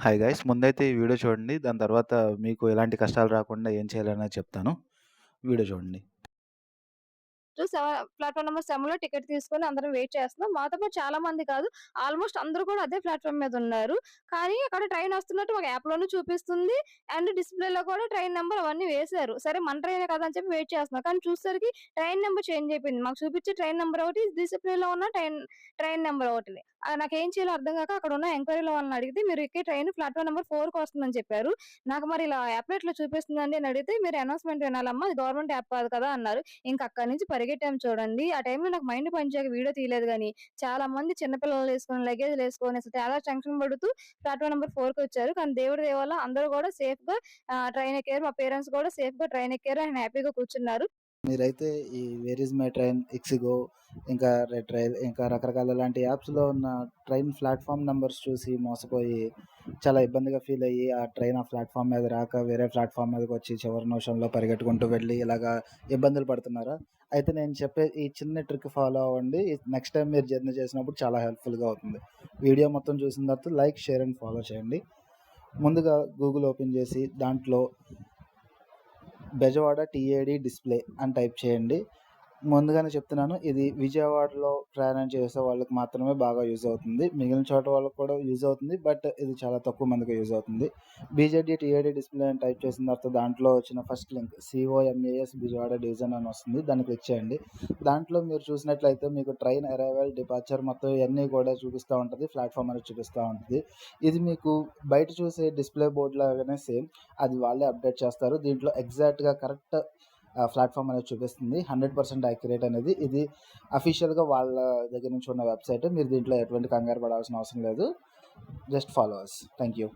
Hi guys! ముందైతే ఈ video చూడండి. దాని తర్వాత మీకు ఎలాంటి కష్టాలు రాకుండా ఏం చేయాలనేది చెప్తాను. వీడియో చూడండి. ప్లాట్‌ఫార్మ్ నంబర్ 7లో టికెట్ తీసుకొని అందరం వెయిట్ చేస్తున్నాం. మాతో పాటు చాలా మంది కాదు. ఆల్‌మోస్ట్ అందరూ కూడా అదే ప్లాట్‌ఫార్మ్ మీద ఉన్నారు. కానీ అక్కడ ట్రైన్ వస్తున్నట్టు మాకు యాప్‌లోనూ చూపిస్తుంది. అండ్ డిస్‌ప్లేలో కూడా ట్రైన్ నంబర్ అవన్నీ వేశారు. సరే మన ట్రైనే కదా అని చెప్పి వెయిట్ చేస్తున్నాం. కానీ చూసేసరికి ట్రైన్ నంబర్ చేంజ్ అయిపోయింది. మాకు చూపించే ట్రైన్ నంబర్ ఒకటి, డిస్‌ప్లేలో ఉన్న ట్రైన్ నంబర్ ఒకటి. నాకేం చేయాలో అర్థం కాక అక్కడున్న ఎంక్వైరీలో వాళ్ళని అడిగితే మీరు ఎక్కే ట్రైన్ ప్లాట్‌ఫార్మ్ నంబర్ 4కి వస్తుందని చెప్పారు. నాకు మరి ఇలా యాప్‌లో ఇట్లా చూపిస్తుందండి అని అడిగితే, "మీరు అనౌన్స్‌మెంట్ వినాలమ్మా. అది గవర్నమెంట్ యాప్ కాదు కదా!" అన్నారు. ఇంక అక్కడి నుంచి పరిగెట్టాం చూడండి. ఆ టైంలో నాకు మైండ్ పనిచేయక వీడియో తీయలేదు గానీ, చాలా మంది చిన్న పిల్లలేసుకొని, లగేజ్‌లేసుకొని అసలు చాలా టెన్షన్ పడుతూ ప్లాట్‌ఫార్మ్ నంబర్ 4కొచ్చారు. కానీ దేవుడి దయ వల్ల అందరూ గూడా సేఫ్‌గా ట్రైన్ ఎక్కారు. మా పేరెంట్స్ గూడా సేఫ్‌గా ట్రైన్ ఎక్కారు. అండ్ హ్యాపీగా కూర్చున్నారు. మీరైతే ఈ 'where is my train', 'ixigo' ఇంకా 'రెడ్ రైల్' ఇంకా రకరకాల ఇలాంటి యాప్స్‌లో ఉన్న ట్రైన్ ప్లాట్‌ఫార్మ్ నంబర్స్ చూసి మోసపోయి చాలా ఇబ్బందిగా ఫీల్ అయ్యి, ఆ ట్రైన్ ఆ ప్లాట్‌ఫార్మ్ మీద రాక వేరే ప్లాట్‌ఫార్మ్ మీదకొచ్చి చివరి నిమిషంలో పరిగెట్టుకుంటూ వెళ్ళి ఇలాగా ఇబ్బందులు పడుతున్నారా? అయితే నేను చెప్పే ఈ చిన్న ట్రిక్ ఫాలో అవ్వండి. నెక్స్ట్ టైమ్ మీరు జర్నీ చేసినప్పుడు చాలా హెల్ప్‌ఫుల్‌గా అవుతుంది. వీడియో మొత్తం చూసిన తర్వాత లైక్, షేర్ అండ్ ఫాలో చేయండి. ముందుగా గూగుల్ ఓపెన్ చేసి దాంట్లో బెజవాడ టీఏడీ డిస్ప్లే అని టైప్ చేయండి. ముందుగానే చెప్తున్నాను, ఇది విజయవాడలో ప్రయాణం చేసే వాళ్ళకి మాత్రమే బాగా యూజ్ అవుతుంది. మిగిలిన చోట వాళ్ళకి కూడా యూజ్ అవుతుంది. బట్ ఇది చాలా తక్కువ మందికి యూజ్ అవుతుంది. బీజేడీ టీఏడీ డిస్ప్లే అని టైప్ చేసిన తర్వాత దాంట్లో వచ్చిన first link COMAS Vijayawada division అని వస్తుంది. దాన్ని క్లిక్ చేయండి. దాంట్లో మీరు చూసినట్లయితే మీకు ట్రైన్ అరైవల్, డిపార్చర్ మొత్తం ఇవన్నీ కూడా చూపిస్తూ ఉంటుంది. ప్లాట్‌ఫామ్ అనేది చూపిస్తూ ఉంటుంది. ఇది మీకు బయట చూసే డిస్ప్లే బోర్డ్ లాగానే సేమ్. అది వాళ్ళే అప్డేట్ చేస్తారు. దీంట్లో ఎగ్జాక్ట్‌గా కరెక్ట్ ప్లాట్‌ఫామ్ అనేది చూపిస్తుంది. 100% యాక్యురేట్ అనేది. ఇది అఫీషియల్‌గా వాళ్ళ దగ్గర నుంచి ఉన్న వెబ్‌సైట్. మీరు దీంట్లో ఎటువంటి కంగారు పడాల్సిన అవసరం లేదు. Just follow us. Thank you.